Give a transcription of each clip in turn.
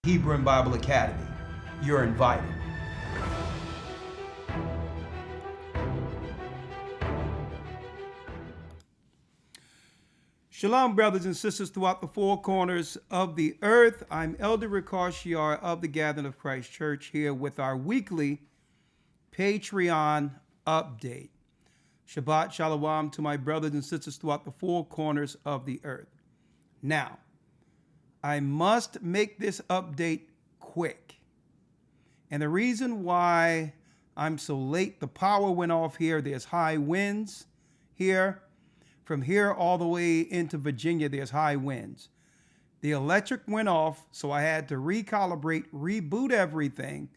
Hebrew and Bible Academy. You're invited. Shalom, brothers and sisters throughout the four corners of the earth. I'm Elder Rawchaa of the Gathering of Christ Church here with our weekly Patreon update. Shabbat Shalom to my brothers and sisters throughout the four corners of the earth. Now, I must make this update quick. And the reason why I'm so late, the power went off here. There's high winds here. From here all the way into Virginia, there's high winds. The electric went off, so I had to recalibrate, reboot everything.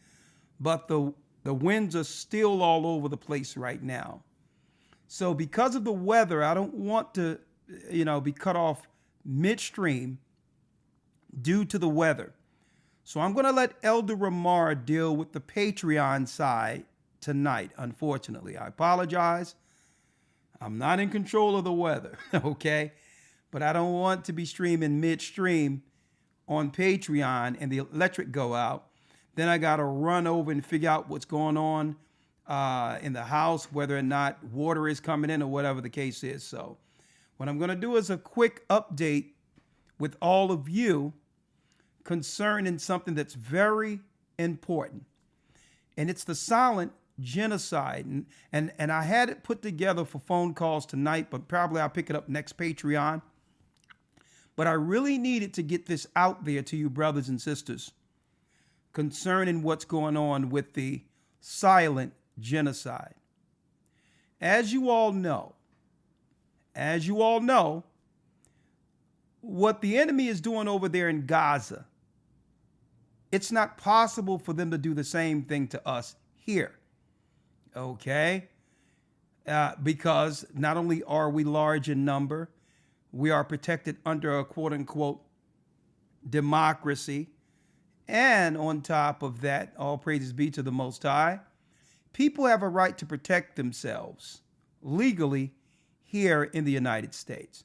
But the winds are still all over the place right now. So because of the weather, I don't want to, be cut off midstream due to the weather. So I'm going to let Elder Rawchaa deal with the Patreon side tonight, unfortunately. I apologize. I'm not in control of the weather, okay? But I don't want to be streaming midstream on Patreon and the electric go out. Then I got to run over and figure out what's going on in the house, whether or not water is coming in or whatever the case is. So what I'm going to do is a quick update with all of you concerning something that's very important. And it's the Silent Genocide. And I had it put together for phone calls tonight, but probably I'll pick it up next Patreon. But I really needed to get this out there to you brothers and sisters concerning what's going on with the Silent Genocide. As you all know, what the enemy is doing over there in Gaza, it's not possible for them to do the same thing to us here. Okay? Because not only are we large in number, we are protected under a quote unquote democracy. And on top of that, all praises be to the Most High, people have a right to protect themselves legally here in the United States.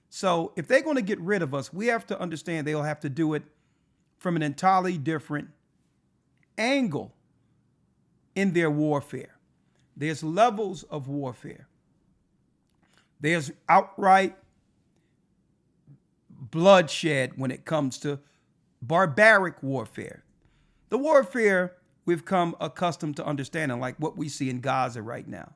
So if they're going to get rid of us, we have to understand they'll have to do it from an entirely different angle in their warfare. There's levels of warfare. There's outright bloodshed when it comes to barbaric warfare. The warfare we've come accustomed to understanding, like what we see in Gaza right now.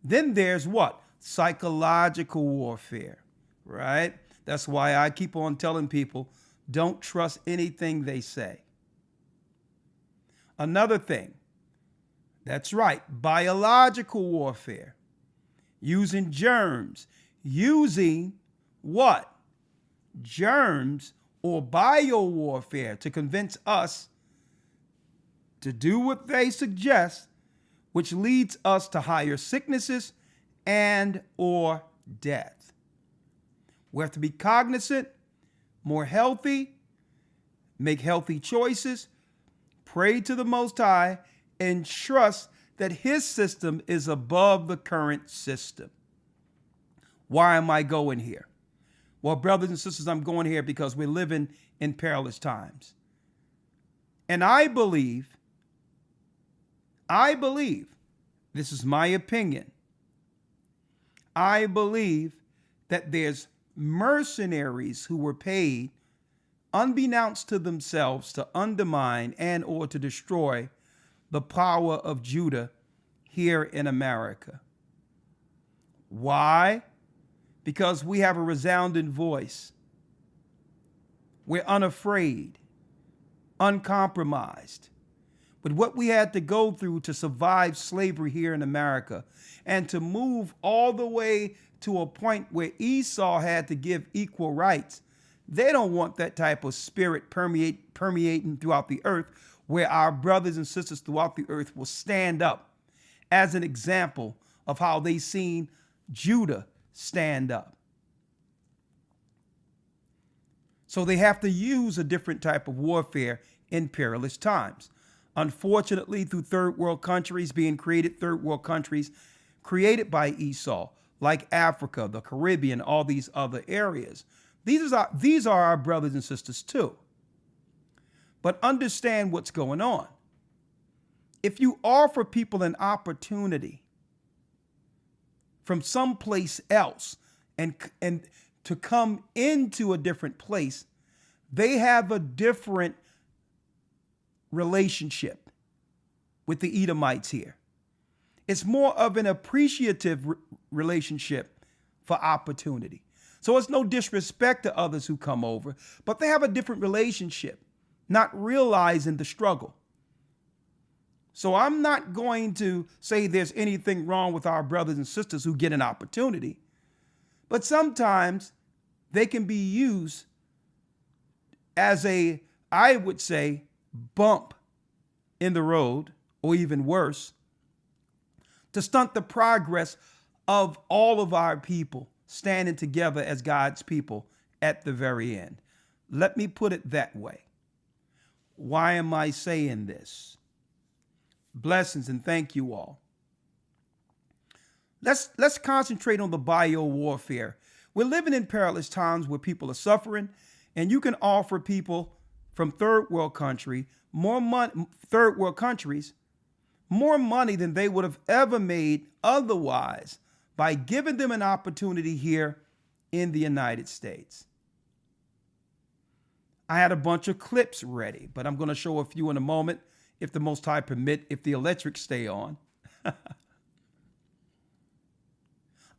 Then there's what? Psychological warfare, right? That's why I keep on telling people, don't trust anything they say. Another thing, that's right, biological warfare, using germs, using what? Germs or bio warfare to convince us to do what they suggest, which leads us to higher sicknesses and or death. We have to be cognizant, more healthy, make healthy choices, pray to the Most High, and trust that his system is above the current system. Why am I going here? Well, brothers and sisters, I'm going here because we're living in perilous times. And I believe, this is my opinion, I believe that there's mercenaries who were paid unbeknownst to themselves to undermine and or to destroy the power of Judah here in America. Why? Because we have a resounding voice. We're unafraid, uncompromised. But what we had to go through to survive slavery here in America and to move all the way to a point where Esau had to give equal rights, they don't want that type of spirit permeating throughout the earth, where our brothers and sisters throughout the earth will stand up as an example of how they seen Judah stand up. So they have to use a different type of warfare in perilous times. Unfortunately, through third world countries being created, third world countries created by Esau, like Africa, the Caribbean, all these other areas. These are our brothers and sisters too. but understand what's going on. If you offer people an opportunity from someplace else and to come into a different place, they have a different relationship with the Edomites here. It's more of an appreciative relationship for opportunity. So it's no disrespect to others who come over, but they have a different relationship, not realizing the struggle. So I'm not going to say there's anything wrong with our brothers and sisters who get an opportunity, but sometimes they can be used as a, I would say, bump in the road, or even worse, to stunt the progress of all of our people standing together as God's people at the very end. Let me put it that way. Why am I saying this? Blessings and thank you all. Let's concentrate on the bio warfare. We're living in perilous times where people are suffering, and you can offer people from third world countries more money than they would have ever made otherwise by giving them an opportunity here in the United States. I had a bunch of clips ready, but I'm going to show a few in a moment, if the Most High permit, if the electrics stay on.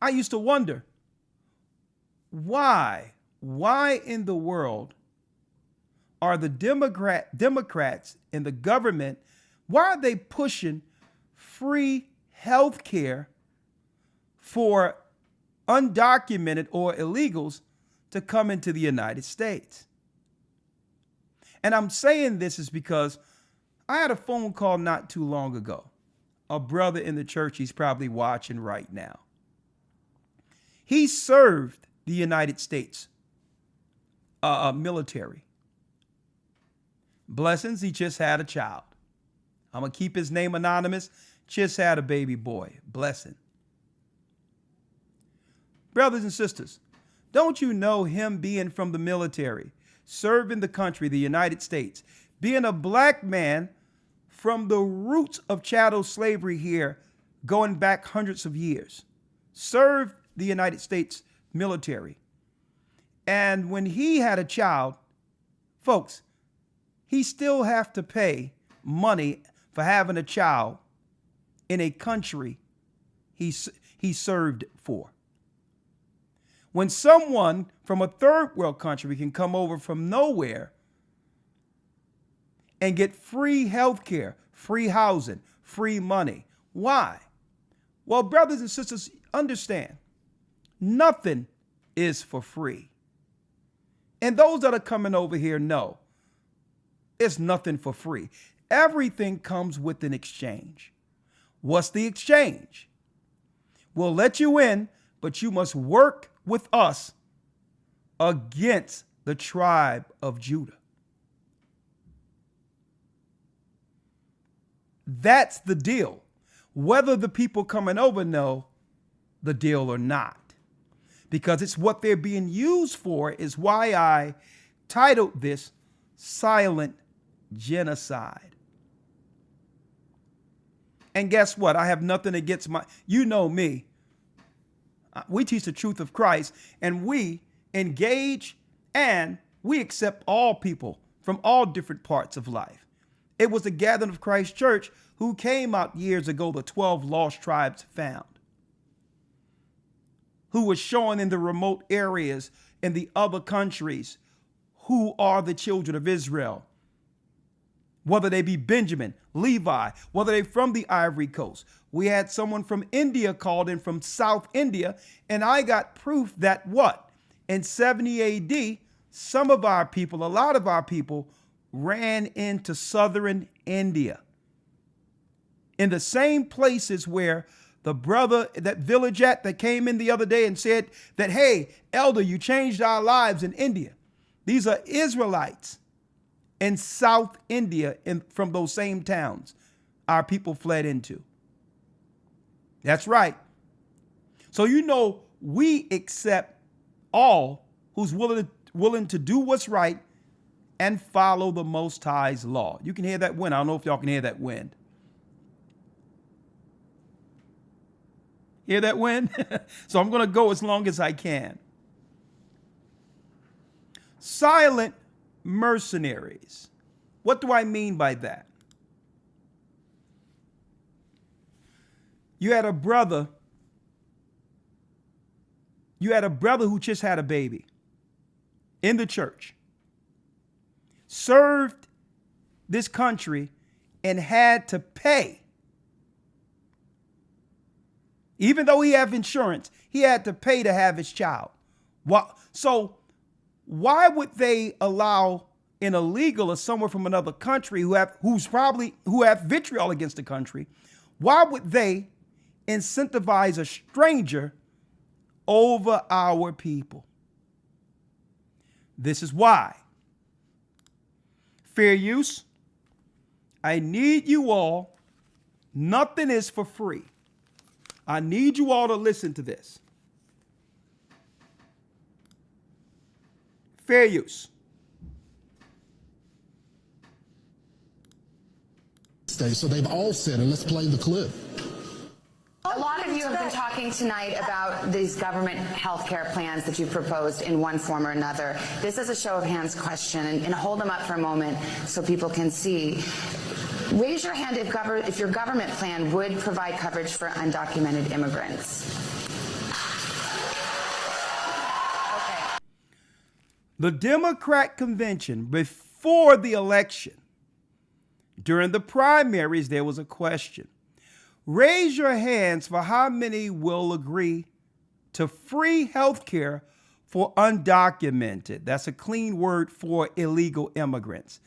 I used to wonder, why in the world are the Democrats in the government, why are they pushing free health care for undocumented or illegals to come into the United States? And I'm saying this is because I had a phone call not too long ago. A brother in the church, he's probably watching right now. He served the United States military. Blessings, he just had a child. I'm going to keep his name anonymous. Just had a baby boy. Blessing. Brothers and sisters, don't you know him being from the military, serving the country, the United States, being a black man from the roots of chattel slavery here, going back hundreds of years, served the United States military. And when he had a child, folks, he still have to pay money for having a child in a country he served for. When someone from a third world country can come over from nowhere and get free health care, free housing, free money, why? Well, brothers and sisters, understand, nothing is for free. And those that are coming over here know it's nothing for free. Everything comes with an exchange. What's the exchange? We'll let you in, but you must work with us against the tribe of Judah. That's the deal. Whether the people coming over know the deal or not. Because it's what they're being used for, is why I titled this Silent Genocide. And guess what? I have nothing against you know me. We teach the truth of Christ, and we engage and we accept all people from all different parts of life. It was the Gathering of Christ Church who came out years ago, the 12 lost tribes found, who was showing in the remote areas in the other countries who are the children of Israel, whether they be Benjamin, Levi, whether they from the Ivory Coast. We had someone from India called in from South India, and I got proof that what? In 70 AD, some of our people, a lot of our people, ran into southern India, in the same places where the brother, that village that came in the other day and said that, hey, elder, you changed our lives in India. These are Israelites in South India, from those same towns our people fled into. That's right. So, you know, we accept all who's willing to do what's right and follow the Most High's law. You can hear that wind. I don't know if y'all can hear that wind. Hear that wind? So I'm going to go as long as I can. Silent mercenaries. What do I mean by that? You had a brother who just had a baby in the church, served this country and had to pay. Even though he had insurance, he had to pay to have his child. So why would they allow an illegal or someone from another country who have vitriol against the country? Why would they incentivize a stranger over our people? This is why. Fair use. I need you all. Nothing is for free. I need you all to listen to this. Fair use. So they've all said, and let's play the clip. A lot of you have been talking tonight about these government health care plans that you've proposed in one form or another. This is a show of hands question, and hold them up for a moment so people can see. Raise your hand if your government plan would provide coverage for undocumented immigrants. Okay. The Democrat convention before the election, during the primaries, there was a question. Raise your hands for how many will agree to free health care for undocumented. That's a clean word for illegal immigrants.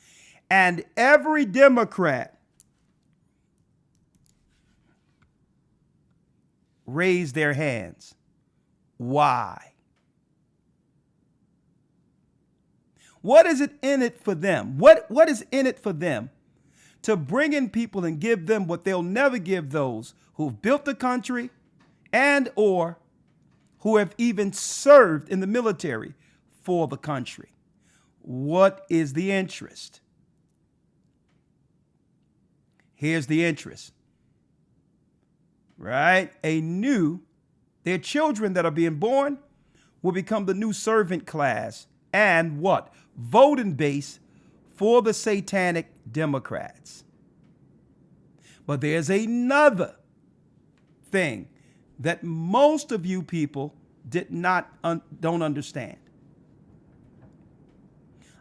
And every Democrat raised their hands. Why? What is it in it for them? What is in it for them to bring in people and give them what they'll never give those who've built the country and or who have even served in the military for the country? What is the interest? Here's the interest, right? Their children that are being born will become the new servant class and what? Voting base for the satanic Democrats. But there's another thing that most of you people don't understand.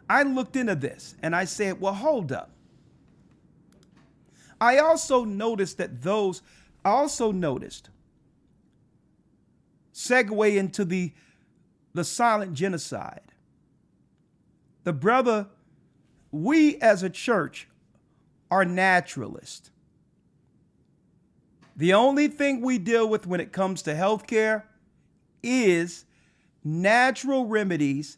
I looked into this and I said, well, hold up. I also noticed, segue into the silent genocide. The brother, we as a church are naturalists. The only thing we deal with when it comes to healthcare is natural remedies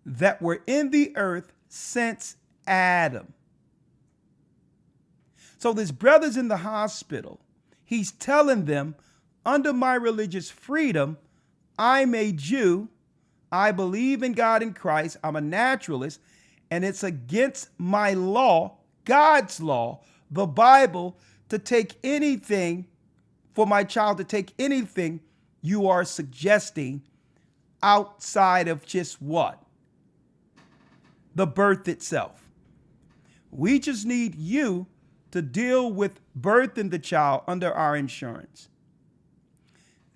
that were in the earth since Adam. So this brother's in the hospital. He's telling them, under my religious freedom, I'm a Jew. I believe in God and Christ. I'm a naturalist. And it's against my law, God's law, the Bible, to take anything, for my child to take anything you are suggesting outside of just what? The birth itself. We just need you to deal with birthing the child under our insurance.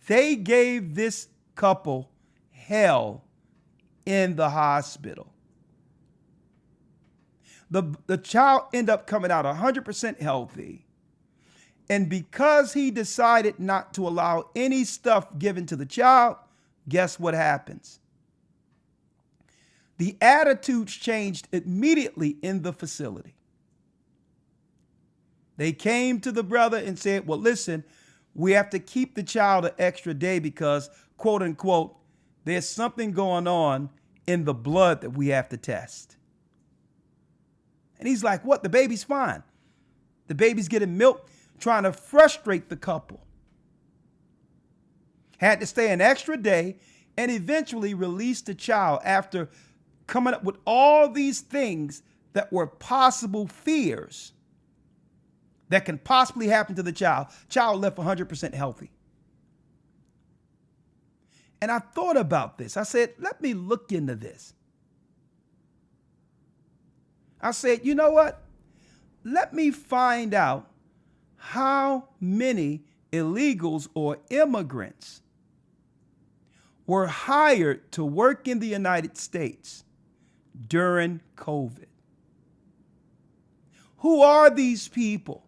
They gave this couple hell in the hospital. The child ended up coming out 100% healthy. And because he decided not to allow any stuff given to the child, guess what happens? The attitudes changed immediately in the facility. They came to the brother and said, well, listen, we have to keep the child an extra day because, quote unquote, there's something going on in the blood that we have to test. And he's like, what? The baby's fine. The baby's getting milk, trying to frustrate the couple. Had to stay an extra day and eventually released the child after coming up with all these things that were possible fears that can possibly happen to the child. Child left 100% healthy. And I thought about this. I said, let me look into this. I said, you know what? Let me find out how many illegals or immigrants were hired to work in the United States during COVID. Who are these people?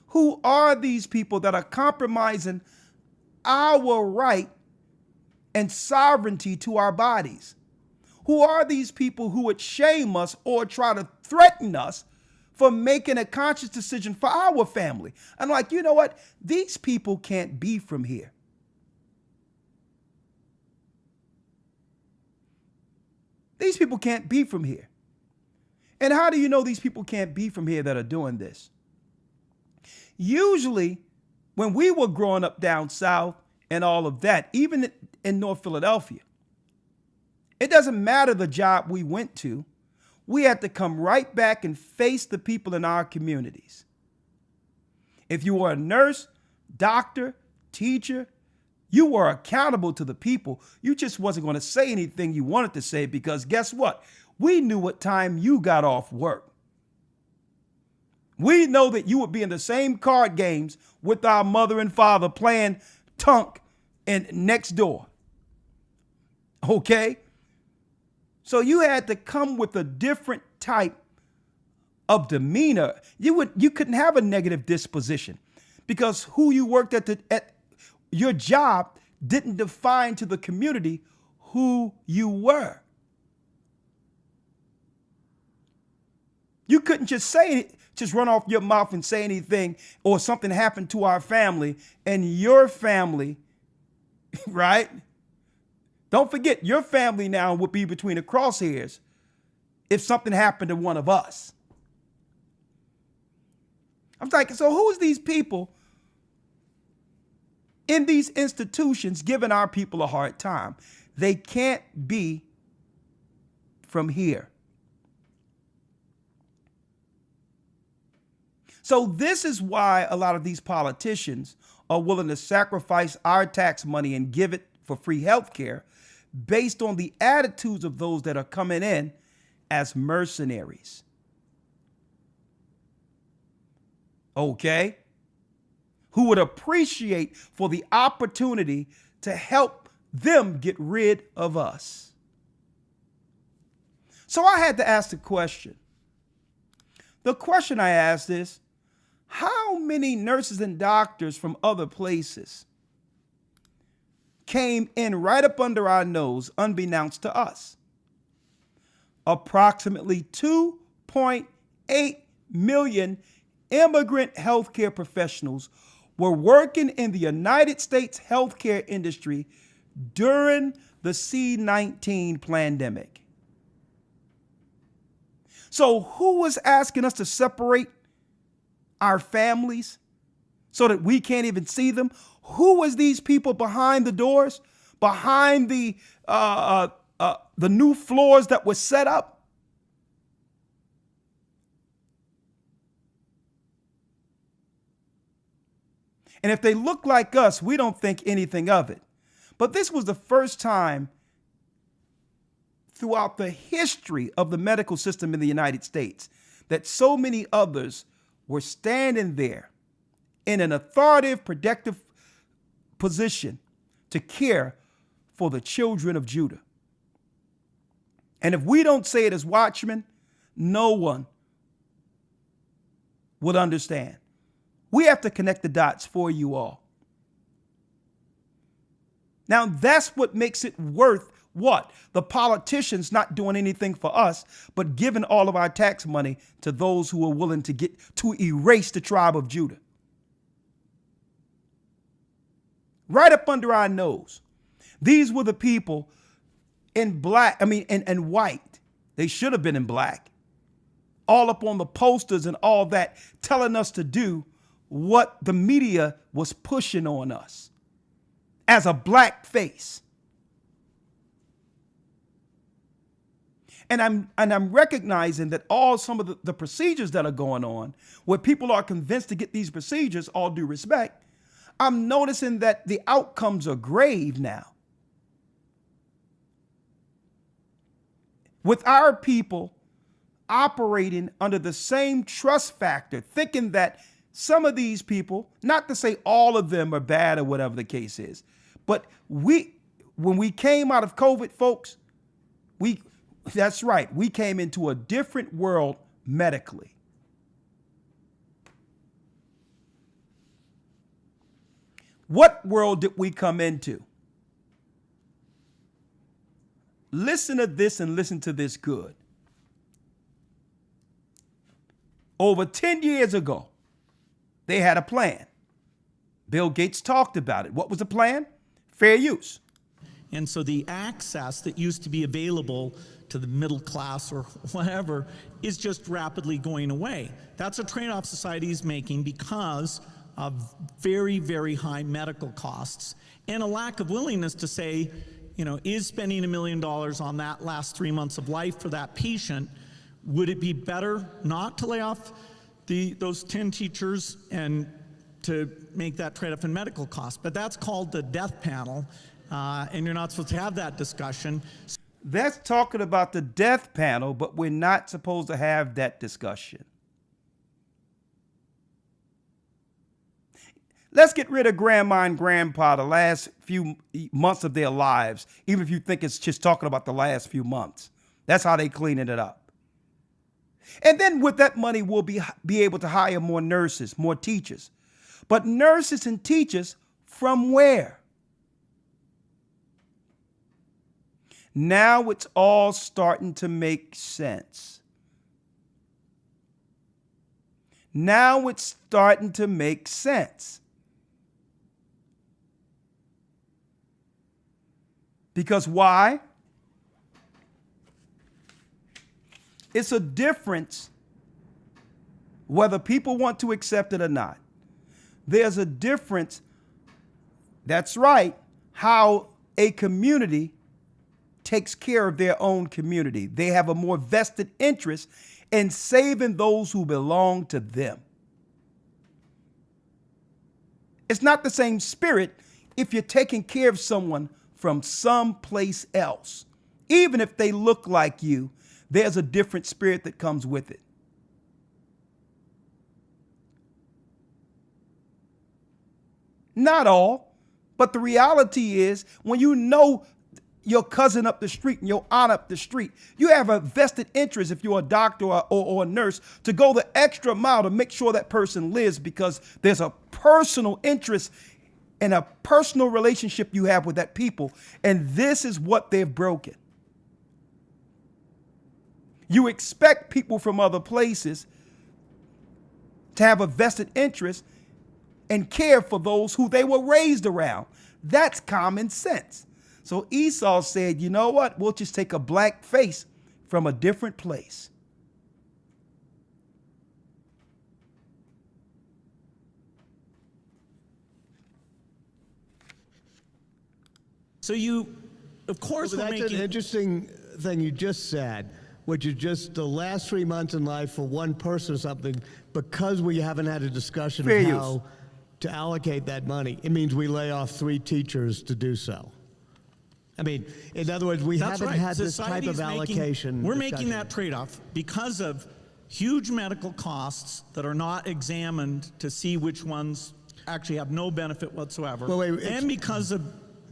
Who are these people that are compromising our right and sovereignty to our bodies? Who are these people who would shame us or try to threaten us for making a conscious decision for our family? I'm like, you know what? These people can't be from here. These people can't be from here. And how do you know these people can't be from here that are doing this? Usually, when we were growing up down south and all of that, even in North Philadelphia, it doesn't matter the job we went to. We had to come right back and face the people in our communities. If you were a nurse, doctor, teacher, you were accountable to the people. You just wasn't going to say anything you wanted to say because guess what? We knew what time you got off work. We know that you would be in the same card games with our mother and father playing Tunk and next door. Okay? So you had to come with a different type of demeanor. You couldn't have a negative disposition because who you worked at your job didn't define to the community who you were. You couldn't just run off your mouth and say anything or something happened to our family and your family, right? Don't forget, your family now would be between the crosshairs if something happened to one of us. I'm like, so who's these people in these institutions giving our people a hard time? They can't be from here. So this is why a lot of these politicians are willing to sacrifice our tax money and give it for free health care based on the attitudes of those that are coming in as mercenaries. Okay? Who would appreciate for the opportunity to help them get rid of us. So I had to ask the question. The question I asked is, how many nurses and doctors from other places came in right up under our nose, unbeknownst to us? Approximately 2.8 million immigrant healthcare professionals were working in the United States healthcare industry during the C-19 pandemic. So who was asking us to separate our families so that we can't even see them? Who was these people behind the doors, behind the new floors that were set up? And if they look like us, we don't think anything of it. But this was the first time throughout the history of the medical system in the United States that so many others were standing there in an authoritative, protective position to care for the children of Judah. And if we don't say it as watchmen, no one will understand. We have to connect the dots for you all. Now, that's what makes it worth what? The politicians not doing anything for us, but giving all of our tax money to those who are willing to erase the tribe of Judah. Right up under our nose. These were the people in black, and white. They should have been in black. All up on the posters and all that, telling us to do what the media was pushing on us as a black face. And I'm recognizing that some of the procedures that are going on, where people are convinced to get these procedures, all due respect, I'm noticing that the outcomes are grave now. With our people operating under the same trust factor, thinking that some of these people, not to say all of them are bad or whatever the case is, but when we came out of COVID, folks, that's right, we came into a different world medically. What world did we come into? Listen to this and listen to this good. Over 10 years ago, they had a plan. Bill Gates talked about it. What was the plan? Fair use. And so the access that used to be available to the middle class or whatever is just rapidly going away. That's a trade-off society is making because of very, very high medical costs and a lack of willingness to say, you know, is spending $1 million on that last 3 months of life for that patient, would it be better not to lay off those 10 teachers and to make that trade-off in medical costs? But that's called the death panel, and you're not supposed to have that discussion. That's talking about the death panel, but we're not supposed to have that discussion. Let's get rid of grandma and grandpa the last few months of their lives, even if you think it's just talking about the last few months. That's how they cleaning it up. And then with that money, we'll be able to hire more nurses, more teachers. But nurses and teachers from where? Now it's all starting to make sense. Now it's starting to make sense. Because why? It's a difference whether people want to accept it or not. There's a difference, that's right, how a community takes care of their own community. They have a more vested interest in saving those who belong to them. It's not the same spirit if you're taking care of someone from someplace else. Even if they look like you, there's a different spirit that comes with it. Not all, but the reality is when you know your cousin up the street and your aunt up the street, you have a vested interest, if you're a doctor or a nurse, to go the extra mile to make sure that person lives, because there's a personal interest and a personal relationship you have with that people. And this is what they've broken. You expect people from other places to have a vested interest and care for those who they were raised around. That's common sense. So Esau said, you know what? We'll just take a black face from a different place. So you, of course, Well, that's an interesting thing you just said, which is just the last 3 months in life for one person or something, because we haven't had a discussion Fair of use. how to allocate that money. It means we lay off 3 teachers to do so. I mean, in other words, we That's haven't right. had this type Society's of allocation. We're making discussion. that trade-off because of huge medical costs that are not examined to see which ones actually have no benefit whatsoever, Well, wait, and because of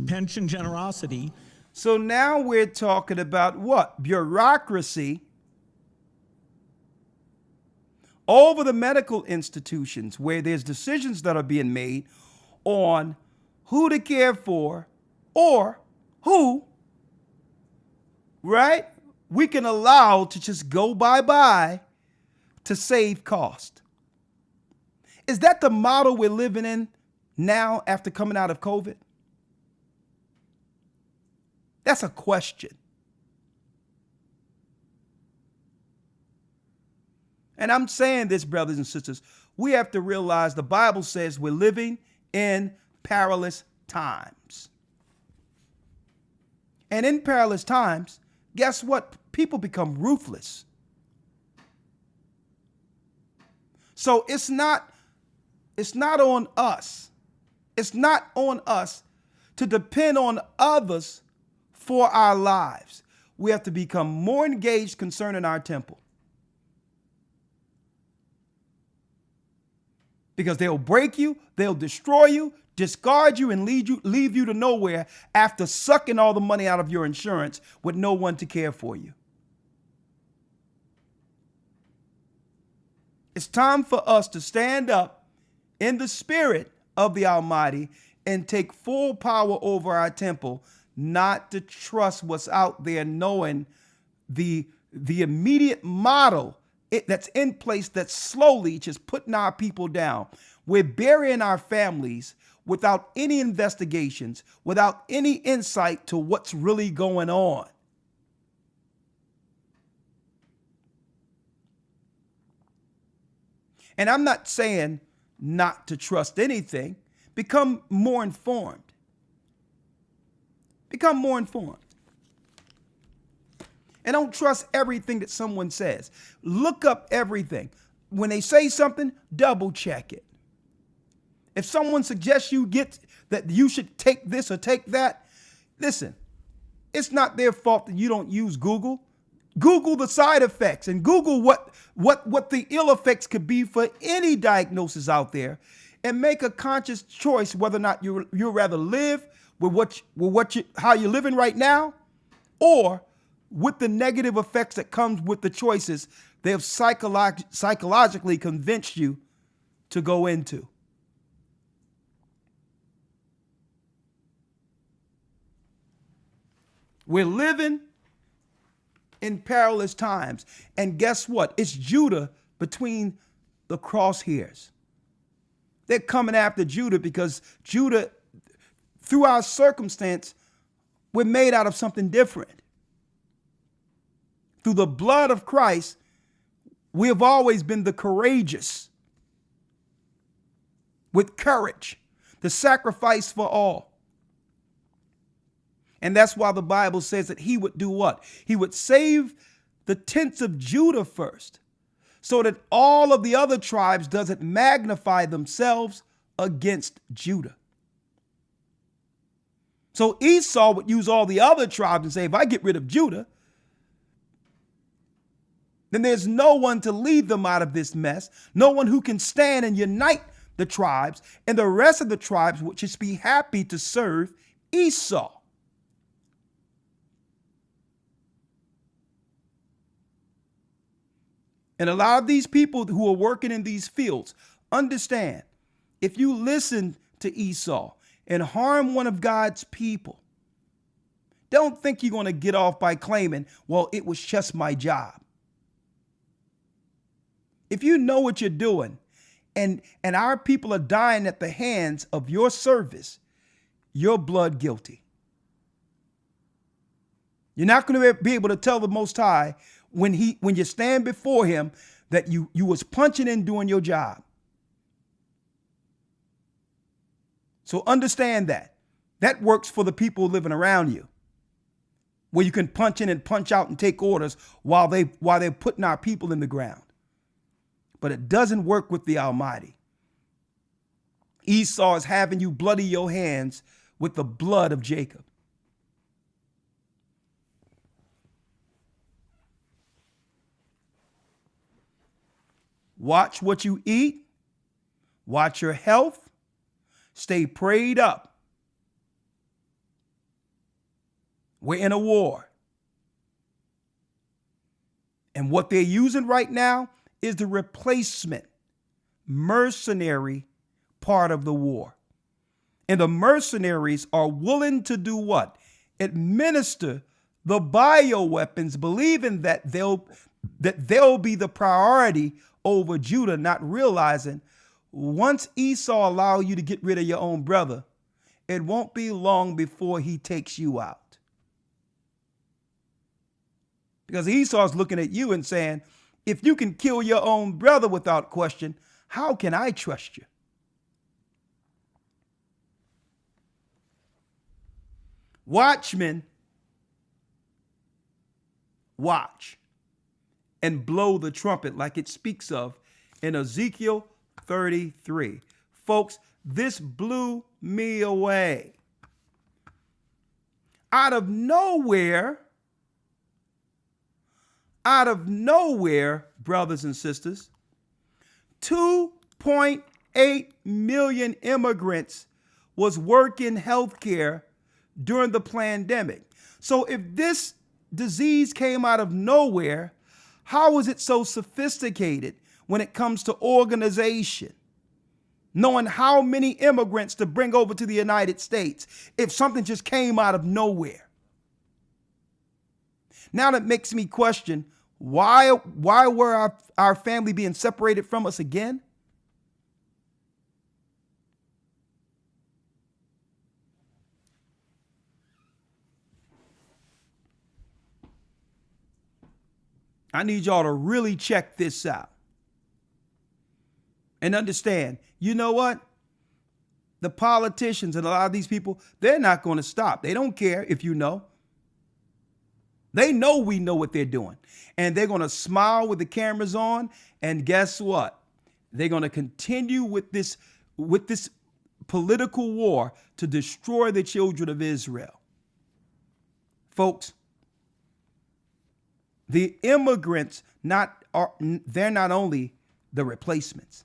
pension generosity. So now we're talking about what? Bureaucracy over the medical institutions, where there's decisions that are being made on who to care for or who, right, we can allow to just go bye-bye to save cost. Is that the model we're living in now after coming out of COVID? That's a question. And I'm saying this, brothers and sisters, we have to realize the Bible says we're living in perilous times. And in perilous times, guess what? People become ruthless. So it's not on us. It's not on us to depend on others for our lives. We have to become more engaged concerning our temple. Because they'll break you, they'll destroy you, discard you, and leave you to nowhere after sucking all the money out of your insurance with no one to care for you. It's time for us to stand up in the spirit of the Almighty and take full power over our temple, not to trust what's out there, knowing the immediate model that's in place that's slowly just putting our people down. We're burying our families without any investigations, without any insight to what's really going on. And I'm not saying not to trust anything. Become more informed. Become more informed. And don't trust everything that someone says. Look up everything. When they say something, double check it. If someone suggests that you should take this or take that, listen, it's not their fault that you don't use Google. Google the side effects and Google what the ill effects could be for any diagnosis out there, and make a conscious choice whether or not you'd rather live with how you're living right now, or with the negative effects that comes with the choices they have psychologically convinced you to go into. We're living in perilous times. And guess what? It's Judah between the crosshairs. They're coming after Judah because Judah, through our circumstance, we're made out of something different. Through the blood of Christ, we have always been the courageous, with courage, the sacrifice for all. And that's why the Bible says that he would do what? He would save the tents of Judah first, so that all of the other tribes doesn't magnify themselves against Judah. So Esau would use all the other tribes and say, if I get rid of Judah, then there's no one to lead them out of this mess, no one who can stand and unite the tribes, and the rest of the tribes would just be happy to serve Esau. And a lot of these people who are working in these fields understand, if you listen to Esau and harm one of God's people, don't think you're going to get off by claiming, well, it was just my job. If you know what you're doing and our people are dying at the hands of your service, you're blood guilty. You're not going to be able to tell the Most High when you stand before him that you was punching in doing your job. So understand that. That works for the people living around you, where you can punch in and punch out and take orders while they're putting our people in the ground. But it doesn't work with the Almighty. Esau is having you bloody your hands with the blood of Jacob. Watch what you eat. Watch your health. Stay prayed up. We're in a war. And what they're using right now is the replacement mercenary part of the war. And the mercenaries are willing to do what? Administer the bioweapons, believing that they'll be the priority over Judah, not realizing once Esau allows you to get rid of your own brother, it won't be long before he takes you out. Because Esau's looking at you and saying, if you can kill your own brother without question, how can I trust you? Watchmen watch, and blow the trumpet like it speaks of in Ezekiel 33. Folks, this blew me away. Out of nowhere, brothers and sisters, 2.8 million immigrants was working healthcare during the pandemic. So if this disease came out of nowhere, how is it so sophisticated when it comes to organization? Knowing how many immigrants to bring over to the United States if something just came out of nowhere. Now that makes me question, why were our family being separated from us again? I need y'all to really check this out and understand, you know what? The politicians and a lot of these people, they're not going to stop. They don't care if you know. They know we know what they're doing. And they're going to smile with the cameras on. And guess what? They're going to continue with this political war to destroy the children of Israel. Folks, the immigrants, they're not only the replacements.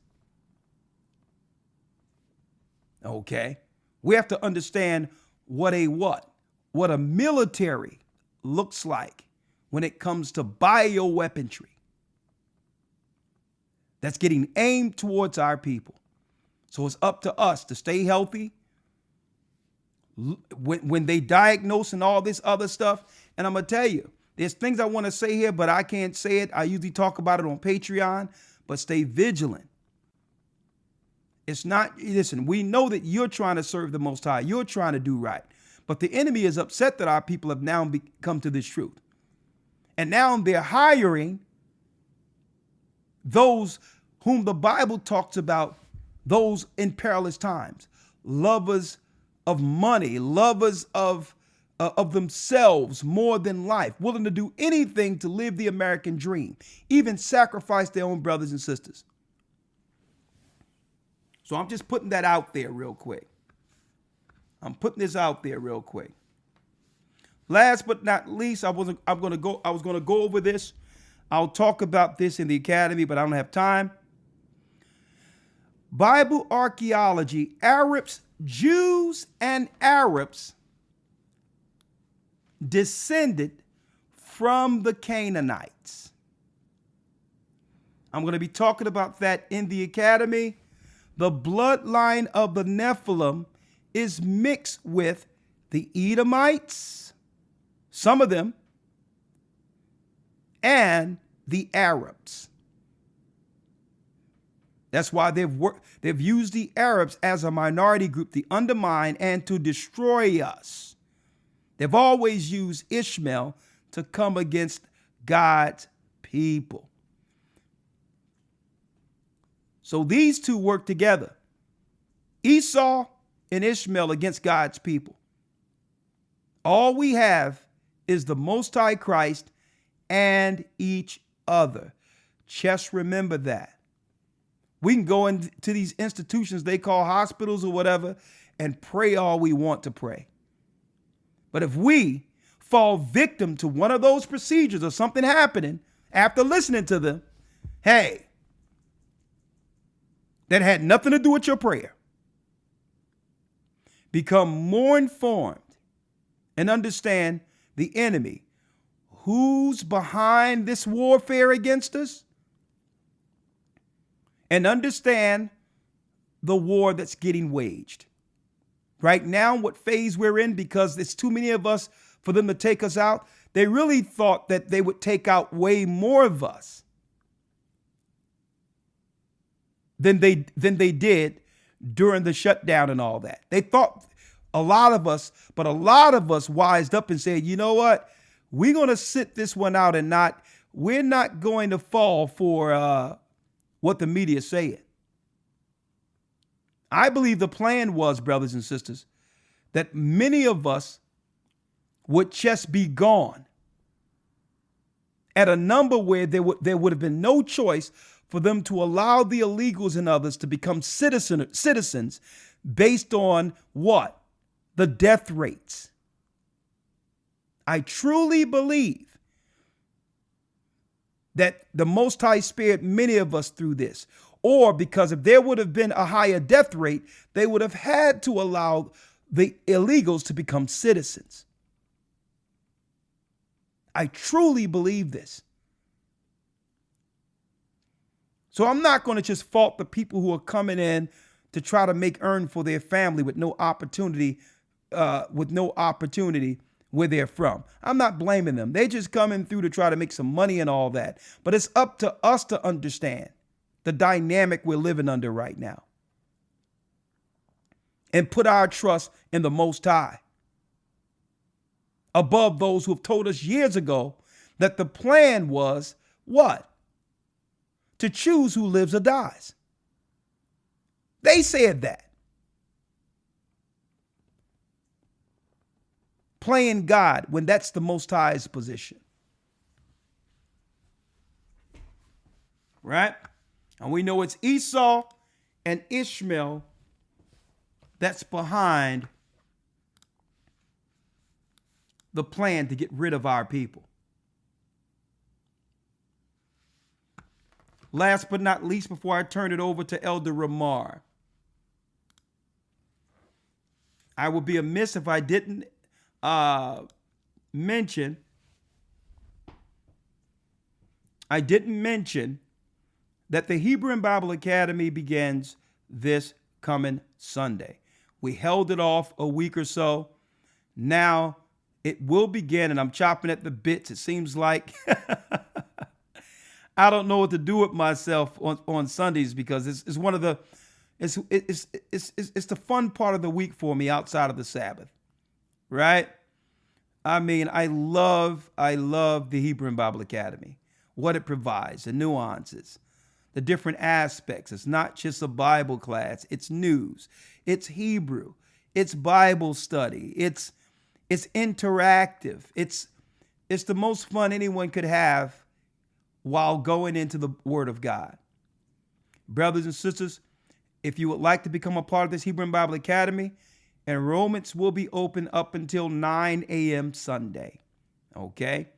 Okay? We have to understand what a military looks like when it comes to bioweaponry that's getting aimed towards our people. So it's up to us to stay healthy when they diagnose and all this other stuff. And I'm going to tell you, there's things I want to say here, but I can't say it. I usually talk about it on Patreon, but stay vigilant. It's not, listen, we know that you're trying to serve the Most High. You're trying to do right. But the enemy is upset that our people have now come to this truth. And now they're hiring those whom the Bible talks about, those in perilous times, lovers of money, lovers of themselves more than life, willing to do anything to live the American dream, even sacrifice their own brothers and sisters. So I'm just putting that out there real quick. I'm putting this out there real quick. Last but not least, I was going to go over this. I'll talk about this in the academy, but I don't have time. Bible archaeology, Arabs, Jews and Arabs descended from the Canaanites. I'm going to be talking about that in the academy. The bloodline of the Nephilim is mixed with the Edomites, some of them, and the Arabs. That's why they've used the Arabs as a minority group to undermine and to destroy us. They've always used Ishmael to come against God's people. So these two work together. Esau and Ishmael against God's people. All we have is the Most High Christ and each other. Just remember that. We can go into these institutions they call hospitals or whatever and pray all we want to pray. But if we fall victim to one of those procedures or something happening after listening to them, hey, that had nothing to do with your prayer. Become more informed and understand the enemy. Who's behind this warfare against us? And understand the war that's getting waged. Right now, what phase we're in, because there's too many of us for them to take us out, they really thought that they would take out way more of us than they did during the shutdown and all that. They thought a lot of us wised up and said, you know what? We're going to sit this one out and we're not going to fall for what the media is saying. I believe the plan was, brothers and sisters, that many of us would just be gone. at a number where there would have been no choice for them to allow the illegals and others to become citizens based on what? The death rates. I truly believe that the Most High spared many of us through this. Or because if there would have been a higher death rate, they would have had to allow the illegals to become citizens. I truly believe this. So I'm not going to just fault the people who are coming in to try to make earn for their family with no opportunity where they're from. I'm not blaming them. They're just coming through to try to make some money and all that. But it's up to us to understand the dynamic we're living under right now and put our trust in the Most High above those who have told us years ago that the plan was what? To choose who lives or dies. They said that. Playing God when that's the Most High's position. Right? And we know it's Esau and Ishmael that's behind the plan to get rid of our people. Last but not least, before I turn it over to Elder Rawchaa, I would be amiss if I didn't mention that the Hebrew and Bible Academy begins this coming Sunday. We held it off a week or so. Now it will begin, and I'm chopping at the bits. It seems like I don't know what to do with myself on Sundays because it's one of the it's the fun part of the week for me outside of the Sabbath, right? I mean, I love the Hebrew and Bible Academy, what it provides, the nuances, the different aspects. It's not just a Bible class. It's news. It's Hebrew. It's Bible study. It's interactive. It's the most fun anyone could have while going into the Word of God. Brothers and sisters, if you would like to become a part of this Hebrew and Bible Academy, enrollments will be open up until 9 a.m. Sunday. Okay?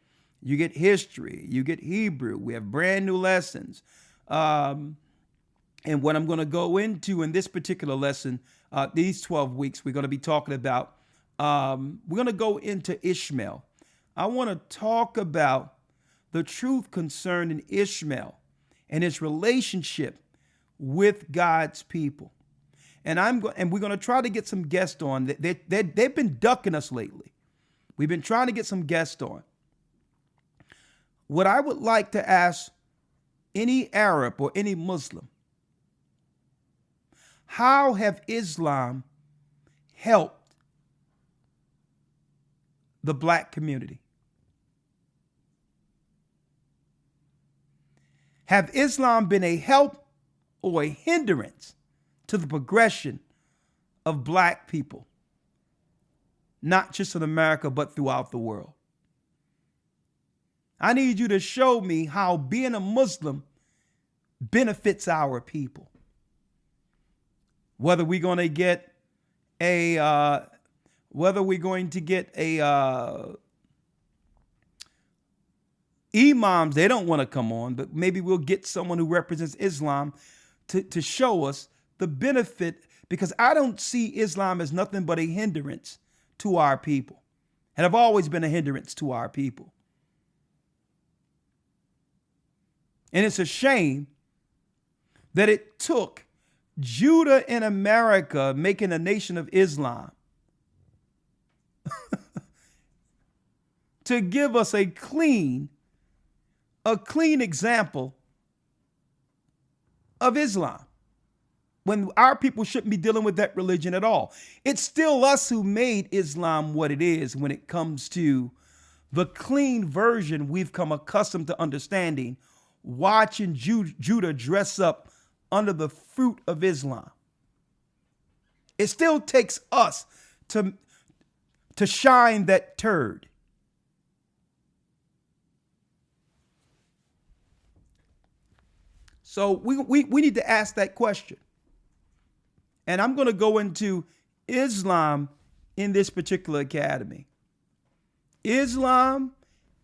You get history. You get Hebrew. We have brand new lessons. And what I'm going to go into in this particular lesson, these 12 weeks, we're going to be talking about, we're going to go into Ishmael. I want to talk about the truth concerning Ishmael and his relationship with God's people. And we're going to try to get some guests on. They've been ducking us lately. We've been trying to get some guests on. What I would like to ask any Arab or any Muslim, how have Islam helped the black community? Have Islam been a help or a hindrance to the progression of black people, not just in America, but throughout the world? I need you to show me how being a Muslim benefits our people. Whether we're going to get imams, they don't want to come on, but maybe we'll get someone who represents Islam to show us the benefit, because I don't see Islam as nothing but a hindrance to our people, and have always been a hindrance to our people. And it's a shame that it took Judah in America making a nation of Islam to give us a clean example of Islam, when our people shouldn't be dealing with that religion at all. It's still us who made Islam what it is when it comes to the clean version we've come accustomed to understanding, watching Judah dress up under the fruit of Islam. It still takes us to shine that turd. So we need to ask that question. And I'm going to go into Islam in this particular academy. Islam,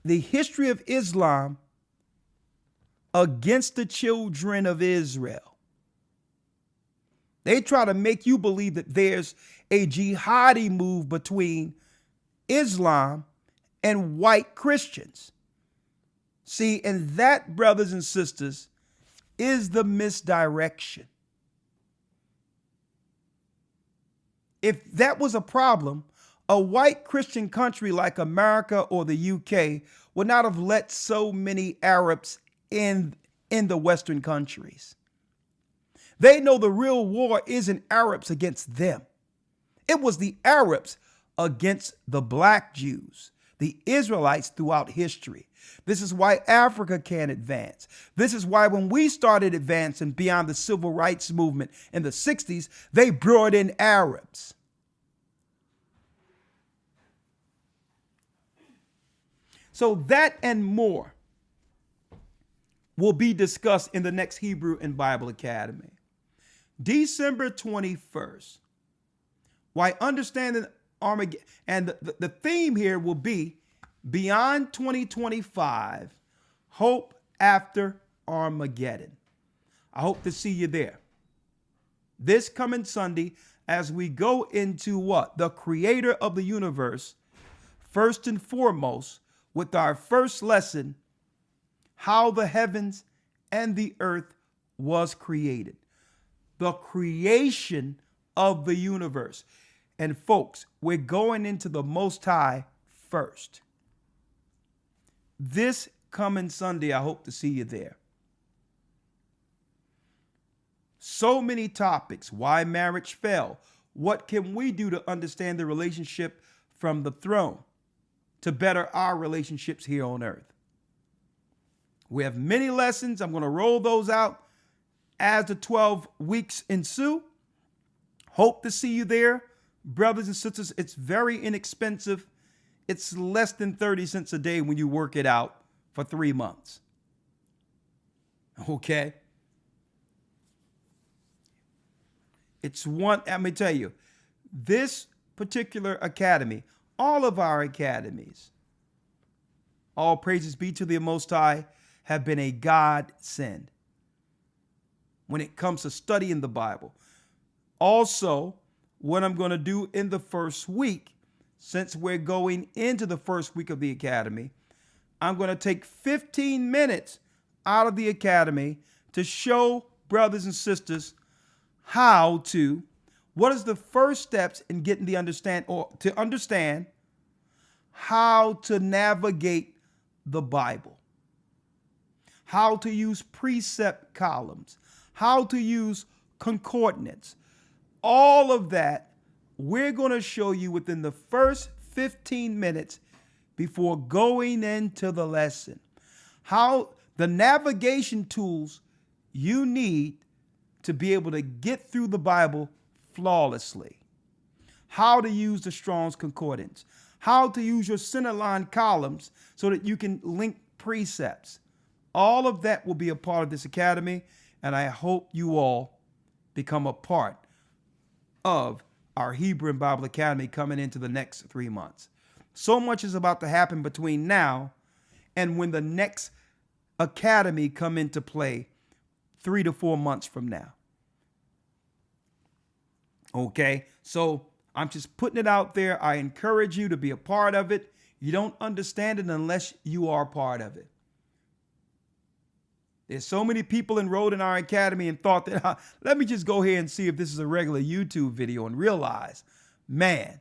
the history of Islam against the children of Israel. They try to make you believe that there's a jihadi move between Islam and white Christians. See, and that, brothers and sisters, is the misdirection. If that was a problem, a white Christian country like America or the UK would not have let so many Arabs in the Western countries. They know the real war isn't Arabs against them. It was the Arabs against the black Jews, the Israelites throughout history. This is why Africa can't advance. This is why when we started advancing beyond the civil rights movement in the 60s, they brought in Arabs. So that and more will be discussed in the next Hebrew and Bible Academy. December 21st. Why understanding Armageddon, and the theme here will be Beyond 2025, Hope After Armageddon. I hope to see you there. This coming Sunday, as we go into what? The creator of the universe, first and foremost, with our first lesson, how the heavens and the earth was created. The creation of the universe. And folks, we're going into the Most High first. This coming Sunday, I hope to see you there. So many topics. Why marriage fell. What can we do to understand the relationship from the throne to better our relationships here on earth? We have many lessons. I'm going to roll those out as the 12 weeks ensue. Hope to see you there. Brothers and sisters, it's very inexpensive. It's less than 30 cents a day when you work it out for 3 months. Okay? It's one, let me tell you, this particular academy, all of our academies, all praises be to the Most High, have been a godsend when it comes to studying the Bible. Also, what I'm going to do in the first week, since we're going into the first week of the academy, I'm going to take 15 minutes out of the academy to show brothers and sisters what is the first steps in getting to understand how to navigate the Bible, how to use precept columns, how to use concordance. All of that we're going to show you within the first 15 minutes before going into the lesson. How the navigation tools you need to be able to get through the Bible flawlessly. How to use the Strong's Concordance. How to use your centerline columns so that you can link precepts. All of that will be a part of this academy, and I hope you all become a part of our Hebrew and Bible Academy coming into the next 3 months. So much is about to happen between now and when the next academy come into play 3 to 4 months from now. Okay, so I'm just putting it out there. I encourage you to be a part of it. You don't understand it unless you are part of it. There's so many people enrolled in our academy and thought that, let me just go here and see if this is a regular YouTube video, and realize, man,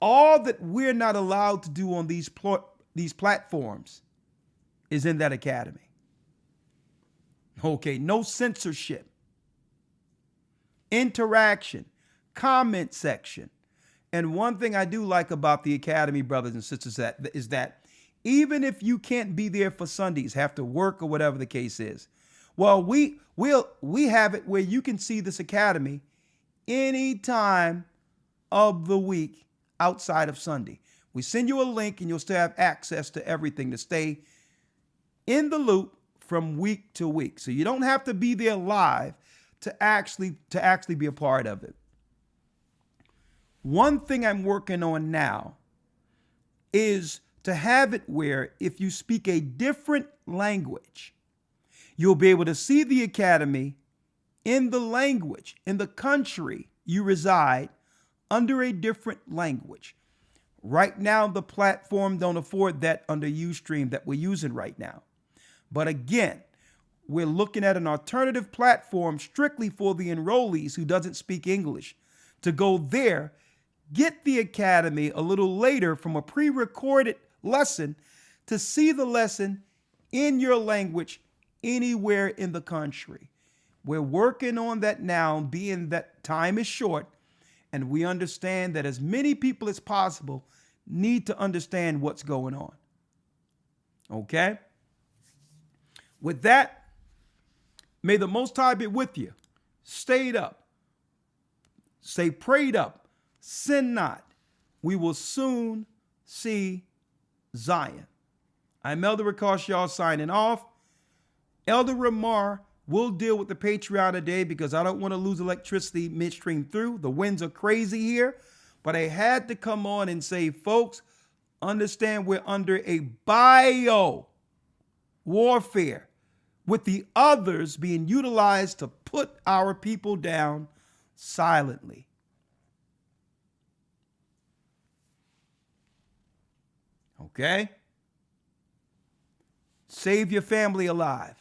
all that we're not allowed to do on these platforms is in that academy. Okay, no censorship, interaction, comment section. And one thing I do like about the academy, brothers and sisters, is that even if you can't be there for Sundays, have to work or whatever the case is, well, we have it where you can see this academy any time of the week outside of Sunday. We send you a link and you'll still have access to everything to stay in the loop from week to week. So you don't have to be there live to actually be a part of it. One thing I'm working on now is to have it where if you speak a different language, you'll be able to see the academy in the language, in the country you reside, under a different language. Right now, the platform don't afford that under Ustream that we're using right now. But again, we're looking at an alternative platform strictly for the enrollees who doesn't speak English to go there, get the academy a little later from a pre-recorded lesson to see the lesson in your language anywhere in the country. We're working on that now, being that time is short, and we understand that as many people as possible need to understand what's going on. Okay? With that, may the Most High be with you. Stayed up. Stay prayed up. Sin not. We will soon see Zion. I'm Elder Rawchaa signing off. Elder Rawchaa will deal with the Patreon today because I don't want to lose electricity midstream through. The winds are crazy here. But I had to come on and say, folks, understand we're under a bio warfare with the others being utilized to put our people down silently. Okay? Save your family alive.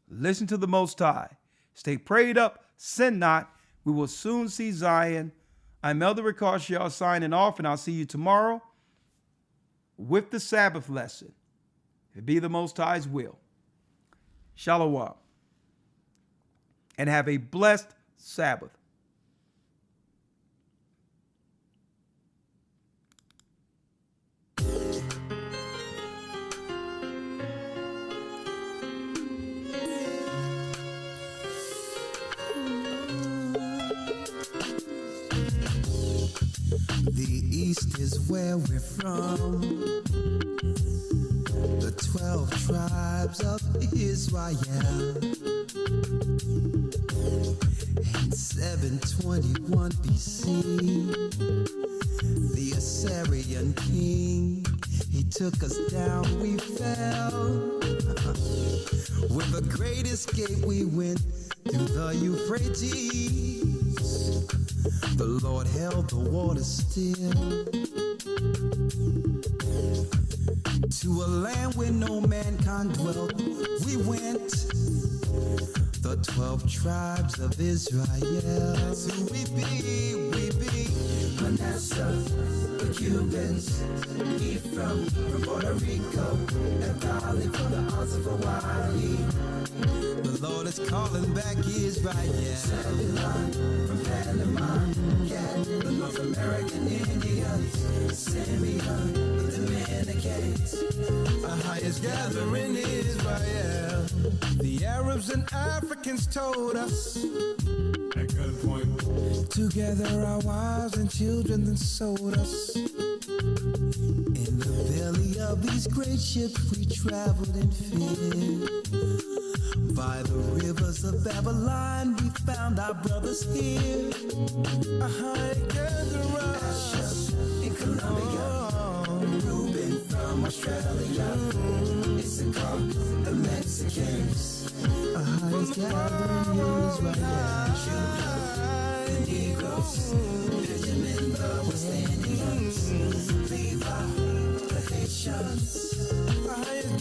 Listen to the Most High. Stay prayed up, sin not. We will soon see Zion. I'm Elder Rawchaa signing off, and I'll see you tomorrow with the Sabbath lesson. If it be the Most High's will. Shalom. And have a blessed Sabbath. The East is where we're from. The 12 tribes of Israel. In 721 BC, the Assyrian king, he took us down, we fell. With the great escape we went through the Euphrates. The Lord held the water still. To a land where no mankind dwelt, we went. The 12 tribes of Israel. So we be Manasseh, the Cubans, Ephraim from Puerto Rico, and Valley from the Isles of Hawaii. The Lord is calling back Israel. Zebulon from Panama, yeah, the North American Indians, Simeon, the Dominicans, our highest gathering Israel. The Arabs and Africans told us. Good point. Together our wives and children then sold us. In the belly of these great ships we traveled in fear. By the rivers of Babylon we found our brothers here. Asher in Colombia, Reuben from Australia, Issachar, the Mexicans, our highest gathering Israel. Judah, the Negroes, Benjamin, the West Indians, Levi, the Haitians, our highest